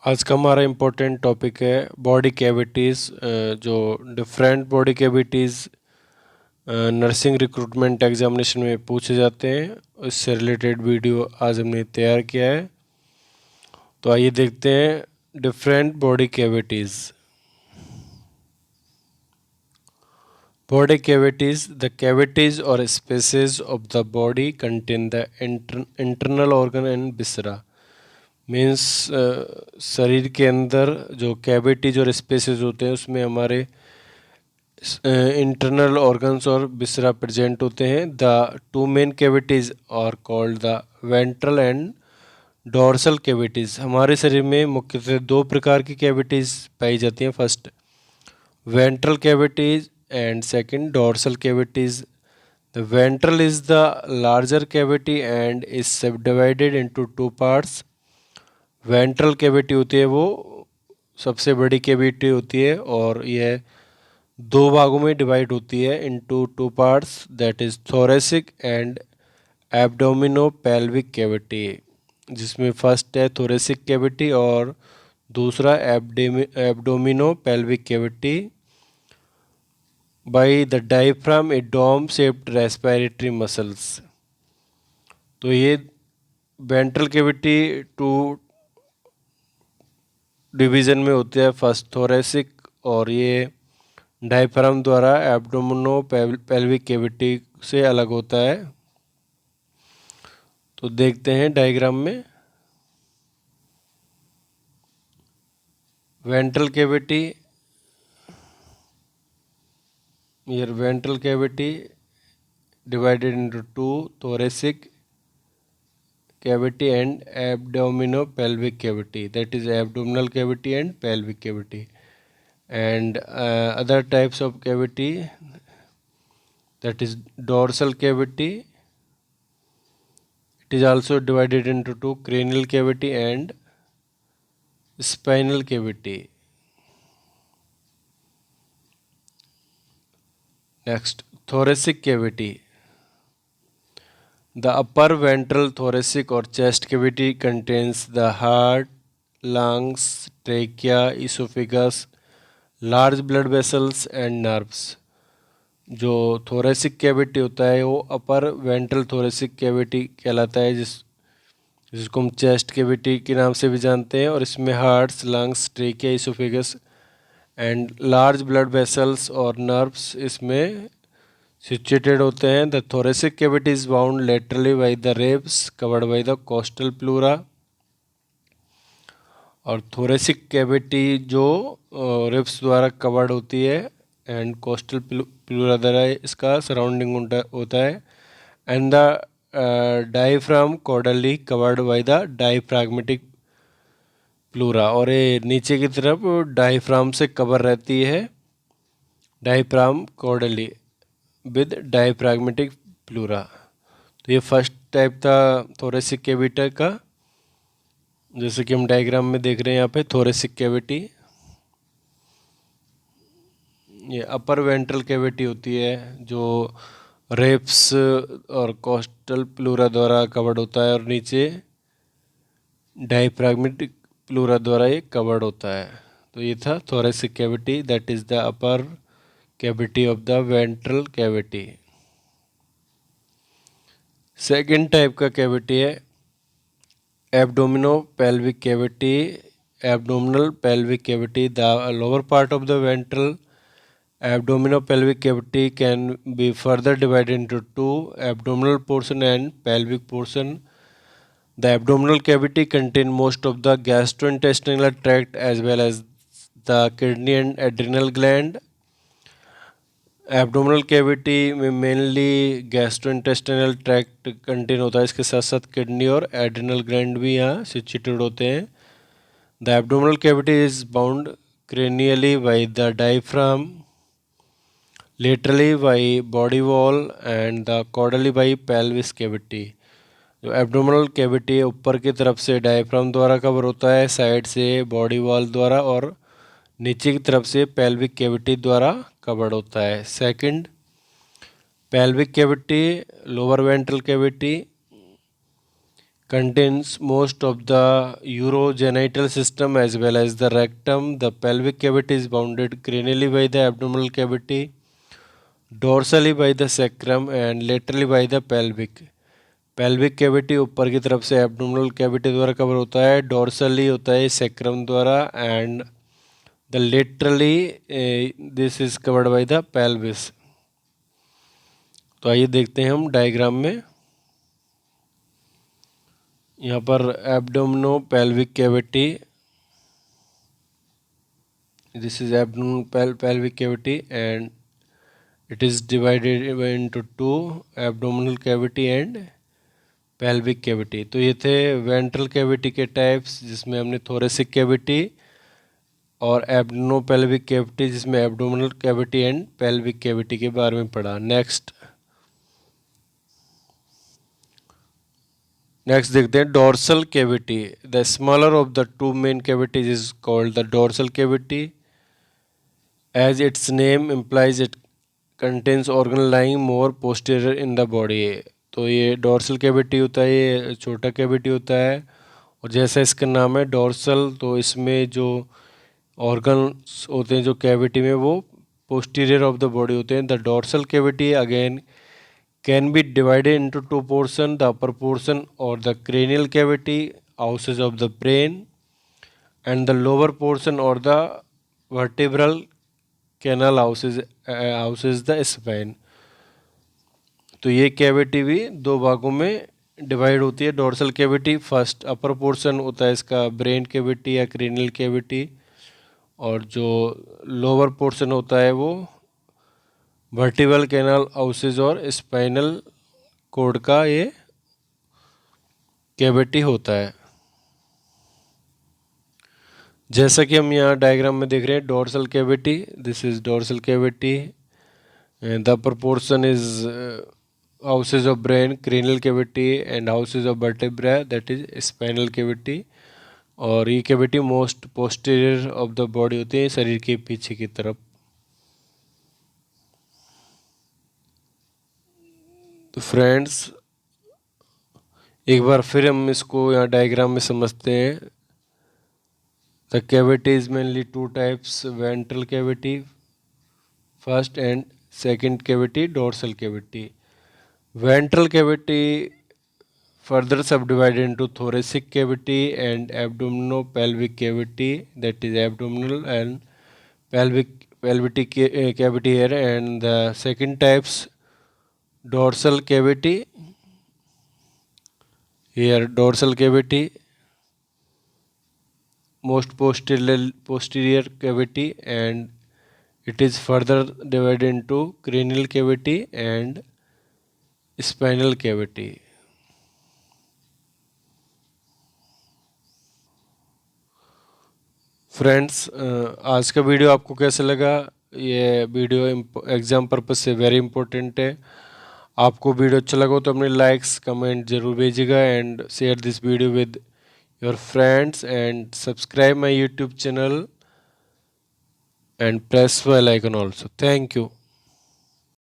आज का हमारा इम्पोर्टेंट टॉपिक है बॉडी कैविटीज़। जो different body cavities nursing recruitment examination में पूछे जाते हैं, उससे रिलेटेड वीडियो आज हमने तैयार किया है। तो आइए देखते हैं different body cavities. Body cavities, the cavities और spaces of the body contain the internal organ and viscera. Means शरीर के अंदर जो कैविटीज और स्पेसेस होते हैं उसमें हमारे इंटरनल ऑर्गन्स और बिसरा प्रेजेंट होते हैं। The two main cavities are called the ventral and dorsal cavities. हमारे शरीर में मुख्यतः दो प्रकार की कैविटीज पाई जाती हैं। First ventral cavities and second dorsal cavities. The ventral is the larger cavity and is subdivided into two parts. Ventral cavity होती है वो सबसे बड़ी कैविटी होती है और यह दो भागों में डिवाइड होती है into two parts, that is thoracic and abdomino pelvic cavity, जिसमें फर्स्ट है थोरेसिक कैविटी और दूसरा abdomino pelvic cavity. By the diaphragm a dome shaped respiratory muscles. तो ये वेंट्रल कैविटी टू डिवीज़न में होते हैं। फर्स्ट थोरेसिक और ये डायफ्राम द्वारा एब्डोमिनो पेल्विक कैविटी से अलग होता है। तो देखते हैं डायग्राम में। Ventral cavity, here ventral cavity divided into two, thoracic cavity and abdominopelvic cavity, that is abdominal cavity and pelvic cavity. And other types of cavity, that is dorsal cavity, it is also divided into two, cranial cavity and spinal cavity. Next, thoracic cavity. The upper ventral thoracic or chest cavity contains the heart, lungs, trachea, esophagus, large blood vessels and nerves. जो thoracic cavity होता है वो अपर ventral thoracic cavity कहलाता है, जिसको हम chest cavity के नाम से भी जानते हैं। और इसमें hearts, lungs, trachea, oesophagus and large blood vessels और नर्व्स इसमें सिचुएटेड होते हैं। The thoracic cavity is bound laterally by the ribs covered by the costal pleura. और थोरेसिक कैविटी जो रिब्स द्वारा कवर्ड होती है एंड कोस्टल प्लूरा द्वारा इसका सराउंडिंग होता है। And the diaphragm caudally covered by the diaphragmatic pleura. और ये नीचे की तरफ डायफ्राम से कवर रहती है, डायफ्राम कॉर्डली विद डायफ्रागमेटिक प्लूरा। तो ये फर्स्ट टाइप था थोरेसिक कैविटी का, जैसे कि हम डायग्राम में देख रहे हैं यहाँ पे थोरेसिक कैविटी। ये अपर वेंट्रल कैविटी होती है जो रेप्स और कोस्टल प्लूरा द्वारा कवर्ड होता है और नीचे डायफ्रागमेटिक प्लूरा द्वारा ये कवर्ड होता है। तो ये था thoracic cavity, that is the upper cavity of the ventral cavity. Second type का कैविटी है abdominopelvic cavity. Abdominal pelvic cavity, the lower part of the ventral abdominopelvic cavity can be further divided into two, abdominal portion and pelvic portion. The abdominal cavity contains most of the gastrointestinal tract as well as the kidney and adrenal gland. Abdominal cavity में mainly gastrointestinal tract contain होता है, इसके साथ साथ kidney और adrenal gland भी यहाँ situated होते हैं। The abdominal cavity is bound cranially by the diaphragm, laterally by body wall and the caudally by pelvis cavity. जो एब्डोमिनल कैविटी है ऊपर की तरफ से डायफ्राम द्वारा कवर होता है, साइड से बॉडी वॉल द्वारा और नीचे की तरफ से पेल्विक कैविटी द्वारा कवर्ड होता है। Second, pelvic cavity, lower ventral cavity contains most of the urogenital system as well as the rectum. The pelvic cavity is bounded cranially by the abdominal cavity, dorsally by the sacrum and laterally by the pelvic. Pelvic cavity ऊपर की तरफ से abdominal cavity द्वारा cover होता है, dorsally होता है sacrum द्वारा, and the laterally this is covered by the pelvis. तो आइए देखते हैं हम डायग्राम में। यहाँ पर abdomino pelvic cavity, this is abdominal pelvic cavity and it is divided into two, abdominal cavity and pelvic cavity। तो ये थे वेंट्रल कैविटी के टाइप्स, जिसमें हमने थोरेसिक कैविटी और एब्डोमिनो पेल्विक कैविटी जिसमें abdominal cavity and pelvic cavity के बारे में पढ़ा। नेक्स्ट देखते हैं dorsal cavity. The smaller of the two main cavities is called the dorsal cavity. As its name implies it contains organ lying more posterior in the body. तो ये dorsal cavity होता है, ये छोटा कैविटी होता है, और जैसा इसका नाम है डोर्सल, तो इसमें जो ऑर्गन्स होते हैं जो कैविटी में वो पोस्टीरियर ऑफ द बॉडी होते हैं। The dorsal cavity again can be divided into two portion, the upper portion और the cranial cavity houses of the brain and the lower portion और the vertebral canal houses the spine. तो ये cavity भी दो भागों में divide होती है। Dorsal cavity first upper portion होता है इसका ब्रेन कैविटी या क्रेनियल कैविटी, और जो लोअर पोर्शन होता है वो वर्टिब्रल कैनल हाउसेज और स्पाइनल कोड का ये कैविटी होता है। जैसा कि हम यहाँ डायग्राम में देख रहे हैं dorsal cavity, this is dorsal cavity, the upper portion is houses of brain, cranial cavity and houses of vertebra that is spinal cavity. और ये cavity most posterior of the body होती है, शरीर के पीछे की तरफ। तो फ्रेंड्स एक बार फिर हम इसको यहाँ डायग्राम में समझते हैं। The cavity is mainly two types, ventral cavity first and second cavity dorsal cavity. Ventral cavity further subdivided into thoracic cavity and abdominopelvic cavity, that is abdominal and pelvic cavity here, and the second types dorsal cavity, here dorsal cavity most posterior cavity, and it is further divided into cranial cavity and spinal cavity. Friends आज का video आपको कैसे लगा? ये video exam purpose से very important है। आपको video अच्छा लगा तो अपने लाइक्स कमेंट ज़रूर भेजिएगा and share this video with your friends and subscribe my YouTube channel and press bell icon also. Thank you.